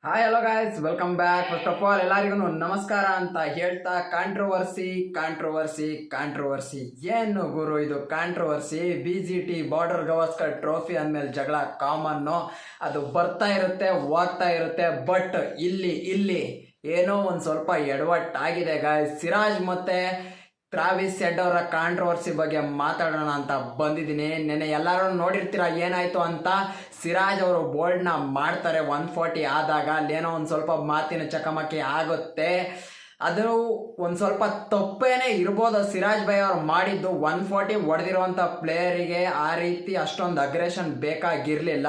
Hi hello guys, welcome back. First of all ಎಲ್ಲರಿಗೂ ನಮಸ್ಕಾರ ಅಂತ ಹೇಳ್ತಾ ಕಾಂಟ್ರವರ್ಸಿ ಕಾಂಟ್ರವರ್ಸಿ ಕಾಂಟ್ರವರ್ಸಿ ಏನು ಗುರು ಇದು controversy? BGT border Gavaskar trophy ಅಂದಮೇಲೆ ಜಗಳ ಕಾಮನ್ನು, ಅದು ಬರ್ತಾ ಇರುತ್ತೆ ಹೋಗ್ತಾ ಇರುತ್ತೆ. ಬಟ್ ಇಲ್ಲಿ ಏನೋ ಒಂದು ಸ್ವಲ್ಪ ಎಡವಟ್ಟಾಗಿದೆ ಗಾಯ್ಸ್. ಸಿರಾಜ್ ಮತ್ತೆ ಟ್ರಾವಿಸ್ ಹೆಡ್ ಅವರ ಕಾಂಟ್ರವರ್ಸಿ ಬಗ್ಗೆ ಮಾತಾಡೋಣ ಅಂತ ಬಂದಿದ್ದೀನಿ. ನೆನ್ನೆ ಎಲ್ಲರೂ ನೋಡಿರ್ತೀರ ಏನಾಯ್ತು ಅಂತ. ಸಿರಾಜ್ ಅವರು ಬೋಲ್ಡ್ನ ಮಾಡ್ತಾರೆ 140 ಆದಾಗ. ಅಲ್ಲೇನೋ ಒಂದು ಸ್ವಲ್ಪ ಮಾತಿನ ಚಕಮಕಿ ಆಗುತ್ತೆ. ಅದು ಒಂದು ಸ್ವಲ್ಪ ತಪ್ಪೇನೆ ಇರ್ಬೋದು. ಸಿರಾಜ್ ಭಾಯ್ ಅವ್ರು ಮಾಡಿದ್ದು 140 ಹೊಡೆದಿರುವಂಥ ಪ್ಲೇಯರಿಗೆ ಆ ರೀತಿ ಅಷ್ಟೊಂದು ಅಗ್ರೆಷನ್ ಬೇಕಾಗಿರಲಿಲ್ಲ.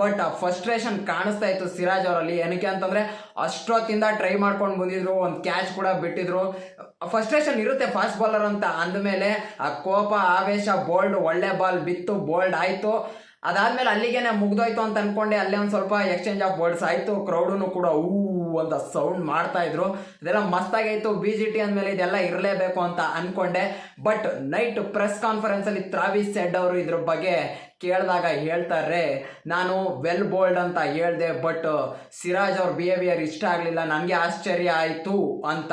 ಬಟ್ ಆ ಫಸ್ಟ್ರೇಷನ್ ಕಾಣಿಸ್ತಾ ಇತ್ತು ಸಿರಾಜ್ ಅವರಲ್ಲಿ. ಏನಕ್ಕೆ ಅಂತಂದರೆ ಅಷ್ಟೊತ್ತಿಂದ ಟ್ರೈ ಮಾಡ್ಕೊಂಡು ಬಂದಿದ್ರು, ಒಂದು ಕ್ಯಾಚ್ ಕೂಡ ಬಿಟ್ಟಿದ್ರು. ಫಸ್ಟ್ರೇಷನ್ ಇರುತ್ತೆ ಫಾಸ್ಟ್ ಬಾಲರ್ ಅಂತ ಅಂದಮೇಲೆ ಆ ಕೋಪ ಆವೇಶ, ಬೋಲ್ಡ್ ಒಳ್ಳೆ ಬಾಲ್ ಬಿತ್ತು, ಬೋಲ್ಡ್ ಆಯಿತು. ಅದಾದ್ಮೇಲೆ ಅಲ್ಲಿಗೇನೆ ಮುಗ್ದೋಯ್ತು ಅಂತ ಅನ್ಕೊಂಡೆ. ಅಲ್ಲೇ ಒಂದು ಸ್ವಲ್ಪ ಎಕ್ಸ್ಚೇಂಜ್ ಆಫ್ ವರ್ಡ್ಸ್ ಆಯಿತು. ಕ್ರೌಡೂ ಕೂಡ ಅಂತ ಸೌಂಡ್ ಮಾಡ್ತಾ ಇದ್ರು. ಇದೆಲ್ಲ ಮಸ್ತಾಗಾಯಿತು. BGT ಅಂದಮೇಲೆ ಇದೆಲ್ಲ ಇರಲೇಬೇಕು ಅಂತ ಅನ್ಕೊಂಡೆ. ಬಟ್ ನೈಟ್ ಪ್ರೆಸ್ ಕಾನ್ಫರೆನ್ಸಲ್ಲಿ ಟ್ರಾವಿಸ್ ಹೆಡ್ ಅವರು ಇದ್ರ ಬಗ್ಗೆ ಕೇಳಿದಾಗ ಹೇಳ್ತಾರೆ, ನಾನು ವೆಲ್ ಬೋಲ್ಡ್ ಅಂತ ಹೇಳಿದೆ, ಬಟ್ ಸಿರಾಜ್ ಅವ್ರ ಬಿಹೇವಿಯರ್ ಇಷ್ಟ ಆಗಲಿಲ್ಲ, ನನಗೆ ಆಶ್ಚರ್ಯ ಆಯಿತು ಅಂತ.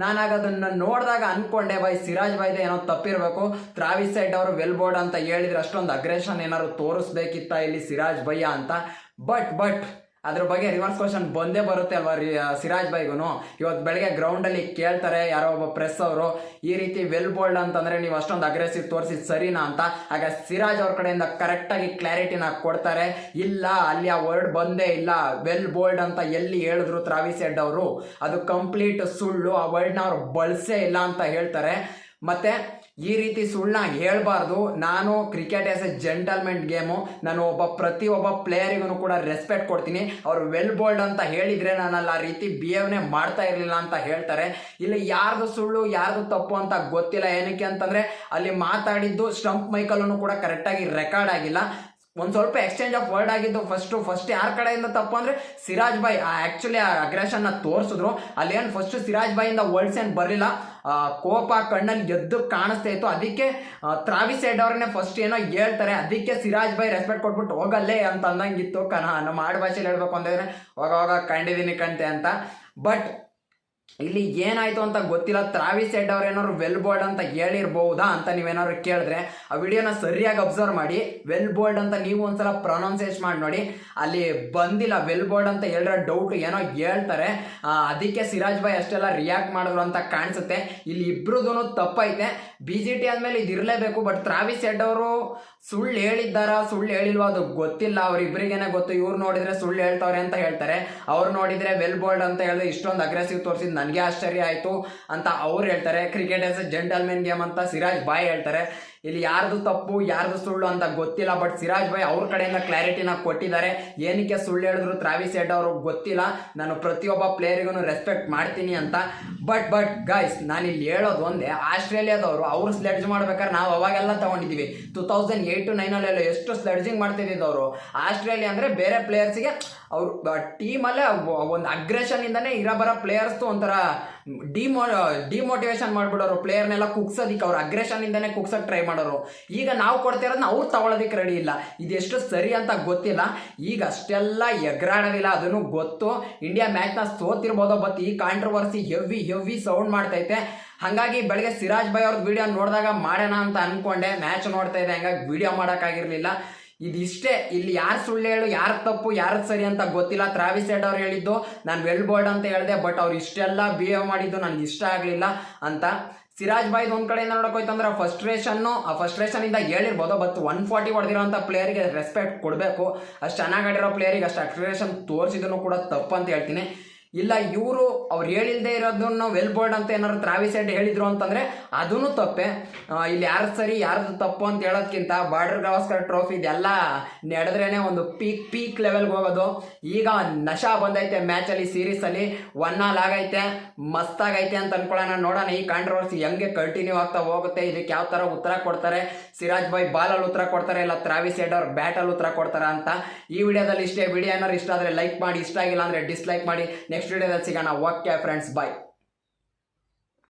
ನಾನಾಗ ಅದನ್ನು ನೋಡಿದಾಗ ಅಂದ್ಕೊಂಡೆ, ಸಿರಾಜ್ ಬಾಯ್ದೆ ಏನೋ ತಪ್ಪಿರಬೇಕು. ಟ್ರಾವಿಸ್ ಹೆಡ್ ಅವರು ವೆಲ್ ಬೋಲ್ಡ್ ಅಂತ ಹೇಳಿದ್ರೆ ಅಷ್ಟೊಂದು ಅಗ್ರೆಷನ್ ಏನಾದ್ರು ತೋರಿಸ್ಬೇಕಿತ್ತ ಇಲ್ಲಿ ಸಿರಾಜ್ ಭಯ್ಯ ಅಂತ. ಬಟ್ ಅದ್ರ ಬಗ್ಗೆ ರಿವರ್ಸ್ ಕ್ವಶನ್ ಬಂದೇ ಬರುತ್ತೆ ಅಲ್ವಾ ಸಿರಾಜ್ ಬೈಗೂ. ಇವತ್ತು ಬೆಳಗ್ಗೆ ಗ್ರೌಂಡಲ್ಲಿ ಕೇಳ್ತಾರೆ ಯಾರೋ ಒಬ್ಬ ಪ್ರೆಸ್ ಅವರು, ಈ ರೀತಿ ವೆಲ್ ಬೋಲ್ಡ್ ಅಂತಂದರೆ ನೀವು ಅಷ್ಟೊಂದು ಅಗ್ರೆಸಿವ್ ತೋರಿಸಿದ್ ಸರಿನಾ ಅಂತ. ಆಗ ಸಿರಾಜ್ ಅವ್ರ ಕಡೆಯಿಂದ ಕರೆಕ್ಟಾಗಿ ಕ್ಲಾರಿಟಿನ ಕೊಡ್ತಾರೆ, ಇಲ್ಲ ಅಲ್ಲಿ ಆ ವರ್ಡ್ ಬಂದೇ ಇಲ್ಲ, ವೆಲ್ ಬೋಲ್ಡ್ ಅಂತ ಎಲ್ಲಿ ಹೇಳಿದ್ರು ಟ್ರಾವಿಸ್ ಹೆಡ್ ಅವರು, ಅದು ಕಂಪ್ಲೀಟ್ ಸುಳ್ಳು, ಆ ವರ್ಡ್ನ ಅವ್ರು ಬಳಸೇ ಇಲ್ಲ ಅಂತ ಹೇಳ್ತಾರೆ. ಮತ್ತೆ ಈ ರೀತಿ ಸುಳ್ಳನ್ನ ಹೇಳ್ಬಾರ್ದು. ನಾನು ಕ್ರಿಕೆಟ್ ಆಸ್ ಎ ಜೆಂಟಲ್ಮೆಂಟ್ ಗೇಮು, ನಾನು ಪ್ರತಿಯೊಬ್ಬ ಪ್ಲೇಯರಿಗೂ ಕೂಡ ರೆಸ್ಪೆಕ್ಟ್ ಕೊಡ್ತೀನಿ. ಅವರು ವೆಲ್ ಬೋಲ್ಡ್ ಅಂತ ಹೇಳಿದರೆ ನಾನಲ್ಲಿ ಆ ರೀತಿ ಬಿಹೇವ್ನೇ ಮಾಡ್ತಾ ಇರಲಿಲ್ಲ ಅಂತ ಹೇಳ್ತಾರೆ. ಇಲ್ಲಿ ಯಾರ್ದು ಸುಳ್ಳು ಯಾರ್ದು ತಪ್ಪು ಅಂತ ಗೊತ್ತಿಲ್ಲ. ಏನಕ್ಕೆ ಅಂತಂದರೆ ಅಲ್ಲಿ ಮಾತಾಡಿದ್ದು ಸ್ಟಂಪ್ ಮೈಕಲ್ಲೂ ಕೂಡ ಕರೆಕ್ಟಾಗಿ ರೆಕಾರ್ಡ್ ಆಗಿಲ್ಲ. ಒಂದು ಸ್ವಲ್ಪ ಎಕ್ಸ್ಚೇಂಜ್ ಆಫ್ ವರ್ಡ್ ಆಗಿದ್ದು ಫಸ್ಟ್ ಯಾರ ಕಡೆಯಿಂದ ತಪ್ಪು ಅಂದರೆ ಸಿರಾಜ್ ಬಾಯ್ ಆ್ಯಕ್ಚುಲಿ ಆ ಅಗ್ರೆಷನ್ನ ತೋರಿಸಿದ್ರು. ಅಲ್ಲೇನು ಫಸ್ಟ್ ಸಿರಾಜ್ ಬಾಯಿಂದ ವರ್ಡ್ಸ್ ಏನು ಬರಲಿಲ್ಲ, ಕೋಪ ಕಣ್ಣಲ್ಲಿ ಎದ್ದು ಕಾಣಿಸ್ತಾ ಇತ್ತು. ಅದಕ್ಕೆ ಟ್ರಾವಿಸ್ ಹೆಡ್ ಅವ್ರನ್ನೇ ಫಸ್ಟ್ ಏನೋ ಹೇಳ್ತಾರೆ. ಅದಕ್ಕೆ ಸಿರಾಜ್ ಬಾಯ್ ರೆಸ್ಪೆಕ್ಟ್ ಕೊಟ್ಬಿಟ್ಟು ಹೋಗಲ್ಲೇ ಅಂತ ಅಂದಂಗಿತ್ತು. ನಮ್ಮ ಆಡು ಭಾಷೆಯಲ್ಲಿ ಹೇಳ್ಬೇಕು ಅಂತಂದರೆ ಹೋಗ ಕಂಡಿದ್ದೀನಿ ಕಂತೆ ಅಂತ. ಬಟ್ ಇಲ್ಲಿ ಏನಾಯ್ತು ಅಂತ ಗೊತ್ತಿಲ್ಲ. ಟ್ರಾವಿಸ್ ಹೆಡ್ ಅವ್ರು ಏನಾದ್ರು ವೆಲ್ ಬೋಲ್ಡ್ ಅಂತ ಹೇಳಿರ್ಬಹುದಾ ಅಂತ ನೀವೇನಾದ್ರು ಕೇಳಿದ್ರೆ ಆ ವಿಡಿಯೋನ ಸರಿಯಾಗಿ ಅಬ್ಸರ್ವ್ ಮಾಡಿ. ವೆಲ್ ಬೋಲ್ಡ್ ಅಂತ ನೀವು ಒಂದ್ಸಲ ಪ್ರೊನೌನ್ಸಿಯೇಷನ್ ಮಾಡಿ ನೋಡಿ. ಅಲ್ಲಿ ಬಂದಿಲ್ಲ ವೆಲ್ ಬೋಲ್ಡ್ ಅಂತ ಹೇಳಿರೋ ಡೌಟ್ ಏನೋ ಹೇಳ್ತಾರೆ. ಅದಕ್ಕೆ ಸಿರಾಜ್ ಬಾಯ್ ಅಷ್ಟೆಲ್ಲ ರಿಯಾಕ್ಟ್ ಮಾಡಿದ್ರು ಅಂತ ಕಾಣಿಸುತ್ತೆ. ಇಲ್ಲಿ ಇಬ್ರದೂ ತಪ್ಪೈತೆ. BGT ಆದಮೇಲೆ ಇದು ಇರಲೇಬೇಕು. ಬಟ್ ಟ್ರಾವಿಸ್ ಹೆಡ್ ಅವರು ಸುಳ್ಳು ಹೇಳಿದ್ದಾರಾ ಸುಳ್ಳು ಹೇಳಿಲ್ವಾ ಅದು ಗೊತ್ತಿಲ್ಲ. ಅವ್ರಿಬ್ರಿಗೇನೆ ಗೊತ್ತು. ಇವ್ರು ನೋಡಿದ್ರೆ ಸುಳ್ಳು ಹೇಳ್ತವ್ರೆ ಅಂತ ಹೇಳ್ತಾರೆ, ಅವ್ರು ನೋಡಿದ್ರೆ ವೆಲ್ ಬೋಲ್ಡ್ ಅಂತ ಹೇಳಿದ್ರೆ ಇಷ್ಟೊಂದು ಅಗ್ರೆಸಿವ್ ತೋರಿಸಿದ್ ನನಗೆ ಆಶ್ಚರ್ಯ ಆಯಿತು ಅಂತ ಅವ್ರು ಹೇಳ್ತಾರೆ. Cricket as A gentlemen game ಅಂತ ಸಿರಾಜ್ ಬಾಯ್ ಹೇಳ್ತಾರೆ. ಇಲ್ಲಿ ಯಾರ್ದು ತಪ್ಪು ಯಾರ್ದು ಸುಳ್ಳು ಅಂತ ಗೊತ್ತಿಲ್ಲ. ಬಟ್ ಸಿರಾಜ್ ಬಾಯ್ ಅವ್ರ ಕಡೆಯಿಂದ ಕ್ಲಾರಿಟಿನ ಕೊಟ್ಟಿದ್ದಾರೆ. ಏನಕ್ಕೆ ಸುಳ್ಳು ಹೇಳಿದ್ರು ಟ್ರಾವಿಸ್ ಹೆಡ್ ಅವರು ಗೊತ್ತಿಲ್ಲ, ನಾನು ಪ್ರತಿಯೊಬ್ಬ ಪ್ಲೇಯರಿಗೂ ರೆಸ್ಪೆಕ್ಟ್ ಮಾಡ್ತೀನಿ ಅಂತ. ಬಟ್ ಗಾಯ್ಸ್, ನಾನಿಲ್ಲಿ ಹೇಳೋದು ಒಂದೇ, ಆಸ್ಟ್ರೇಲಿಯಾದವರು ಅವ್ರು ಸ್ಲೆಡ್ಜ್ ಮಾಡ್ಬೇಕಾದ್ರೆ ನಾವು ಅವಾಗೆಲ್ಲ ತಗೊಂಡಿದ್ದೀವಿ. 2008-9 ಎಷ್ಟು ಸ್ಲೆಡ್ಜಿಂಗ್ ಮಾಡ್ತಿದ್ದಿದ್ದು ಅವರು. ಆಸ್ಟ್ರೇಲಿಯಾ ಅಂದರೆ ಬೇರೆ ಪ್ಲೇಯರ್ಸಿಗೆ ಅವರು ಟೀಮಲ್ಲೇ ಒಂದು ಅಗ್ರೆಷನ್ ಇಂದಾನೆ ಇರಬರೋ ಪ್ಲೇಯರ್ಸ್ದು ಒಂಥರ ಡಿಮೋಟಿವೇಶನ್ ಮಾಡಿಬಿಡೋರು. ಪ್ಲೇಯರ್ನೆಲ್ಲ ಕುಗ್ಸೋದಿಕ್ಕೆ ಅವ್ರು ಅಗ್ರೆಷನ್ ಇಂದಾನೆ ಕುಗ್ಸೋಕೆ ಟ್ರೈ ಮಾಡೋರು. ಈಗ ನಾವು ಕೊಡ್ತಿರೋದನ್ನ ಅವ್ರು ತಗೊಳ್ಳೋದಕ್ಕೆ ರೆಡಿ ಇಲ್ಲ. ಇದೆಷ್ಟು ಸರಿ ಅಂತ ಗೊತ್ತಿಲ್ಲ. ಈಗ ಅಷ್ಟೆಲ್ಲ ಎಗರಾಡೋದಿಲ್ಲ, ಅದನ್ನು ಗೊತ್ತು. ಇಂಡಿಯಾ ಮ್ಯಾಚ್ನ ಸೋತಿರ್ಬೋದೋ, ಬಟ್ ಈ ಕಾಂಟ್ರವರ್ಸಿ ಹೆವಿ ಸೌಂಡ್ ಮಾಡ್ತೈತೆ. ಹಾಗಾಗಿ ಬೆಳಗ್ಗೆ ಸಿರಾಜ್ ಬಾಯ್ ಅವ್ರದ್ದು ವಿಡಿಯೋ ನೋಡಿದಾಗ ಮಾಡೋಣ ಅಂತ ಅಂದ್ಕೊಂಡೆ. ಮ್ಯಾಚ್ ನೋಡ್ತಾ ಇದೆ, ಹಂಗಾಗಿ ವಿಡಿಯೋ ಮಾಡೋಕ್ಕಾಗಿರಲಿಲ್ಲ. ಇದಿಷ್ಟೇ. ಇಲ್ಲಿ ಯಾರು ಸುಳ್ಳು ಹೇಳು ಯಾರು ತಪ್ಪು ಯಾರು ಸರಿ ಅಂತ ಗೊತ್ತಿಲ್ಲ. ಟ್ರಾವಿಸ್ ಹೆಡ್ ಅವ್ರು ಹೇಳಿದ್ದು ನಾನು ವೆಲ್ ಬೋಲ್ಡ್ ಅಂತ ಹೇಳಿದೆ, ಬಟ್ ಅವ್ರು ಇಷ್ಟೆಲ್ಲ ಬಿಹೇವ್ ಮಾಡಿದ್ದು ನನಗೆ ಇಷ್ಟ ಆಗಲಿಲ್ಲ ಅಂತ. ಸಿರಾಜ್ ಬಾಯ್ದು ಒಂದು ಕಡೆಯಿಂದ ನೋಡೋಕೋಯ್ತಂದ್ರೆ ಆ ಫಸ್ಟ್ರೇಷನ್ ಇಂದ ಹೇಳಿರ್ಬೋದು. ಬಟ್ 140 ಹೊಡೆದಿರೋಂಥ ಪ್ಲೇಯರಿಗೆ ರೆಸ್ಪೆಕ್ಟ್ ಕೊಡಬೇಕು. ಅಷ್ಟು ಚೆನ್ನಾಗಿ ಆಡಿರೋ ಪ್ಲೇಯರಿಗೆ ಅಷ್ಟು ಅಗ್ರೆಷನ್ ತೋರಿಸಿದನು ಕೂಡ ತಪ್ಪು ಅಂತ ಹೇಳ್ತೀನಿ. ಇಲ್ಲ ಇವರು ಅವ್ರು ಹೇಳಿಲ್ಲದೆ ಇರೋದನ್ನು ವೆಲ್ ಬೋಲ್ಡ್ ಅಂತ ಏನಾದ್ರು ಟ್ರಾವಿಸ್ ಹೆಡ್ ಹೇಳಿದ್ರು ಅಂತಂದರೆ ಅದೂ ತಪ್ಪೆ. ಇಲ್ಲಿ ಯಾರು ಸರಿ ಯಾರ್ದು ತಪ್ಪು ಅಂತ ಹೇಳೋದಕ್ಕಿಂತ ಬಾರ್ಡರ್ ಗವಾಸ್ಕರ್ ಟ್ರೋಫಿ ಇದೆಲ್ಲ ನಡೆದ್ರೇ ಒಂದು ಪೀಕ್ ಲೆವೆಲ್ಗೆ ಹೋಗೋದು. ಈಗ ನಶಾ ಬಂದೈತೆ ಮ್ಯಾಚಲ್ಲಿ, ಸೀರೀಸಲ್ಲಿ 1-1 ಆಗೈತೆ, ಮಸ್ತಾಗೈತೆ ಅಂತ ಅನ್ಕೊಳ್ಳೋಣ. ನೋಡೋಣ ಈ ಕಾಂಟ್ರವರ್ಸಿ ಹೆಂಗೆ ಕಂಟಿನ್ಯೂ ಆಗ್ತಾ ಹೋಗುತ್ತೆ, ಇದಕ್ಕೆ ಯಾವ ಥರ ಉತ್ತರ ಕೊಡ್ತಾರೆ. ಸಿರಾಜ್ ಬಾಯ್ ಬಾಲಲ್ಲಿ ಉತ್ತರ ಕೊಡ್ತಾರೆ, ಇಲ್ಲ ಟ್ರಾವಿಸ್ ಹೆಡ್ ಅವ್ರು ಬ್ಯಾಟಲ್ಲಿ ಉತ್ತರ ಕೊಡ್ತಾರೆ ಅಂತ. ಈ ವಿಡಿಯೋದಲ್ಲಿ ಇಷ್ಟೇ. ವಿಡಿಯೋ ಏನಾದ್ರು ಇಷ್ಟ ಆದರೆ ಲೈಕ್ ಮಾಡಿ, ಇಷ್ಟ ಆಗಿಲ್ಲ ಅಂದರೆ ಡಿಸ್ಲೈಕ್ ಮಾಡಿ. ನೆಕ್ಸ್ಟ್ ವಿಡಿಯೋದಲ್ಲಿ ಸಿಗೋಣ. ಓಕೆ ಫ್ರೆಂಡ್ಸ್, ಬಾಯ್.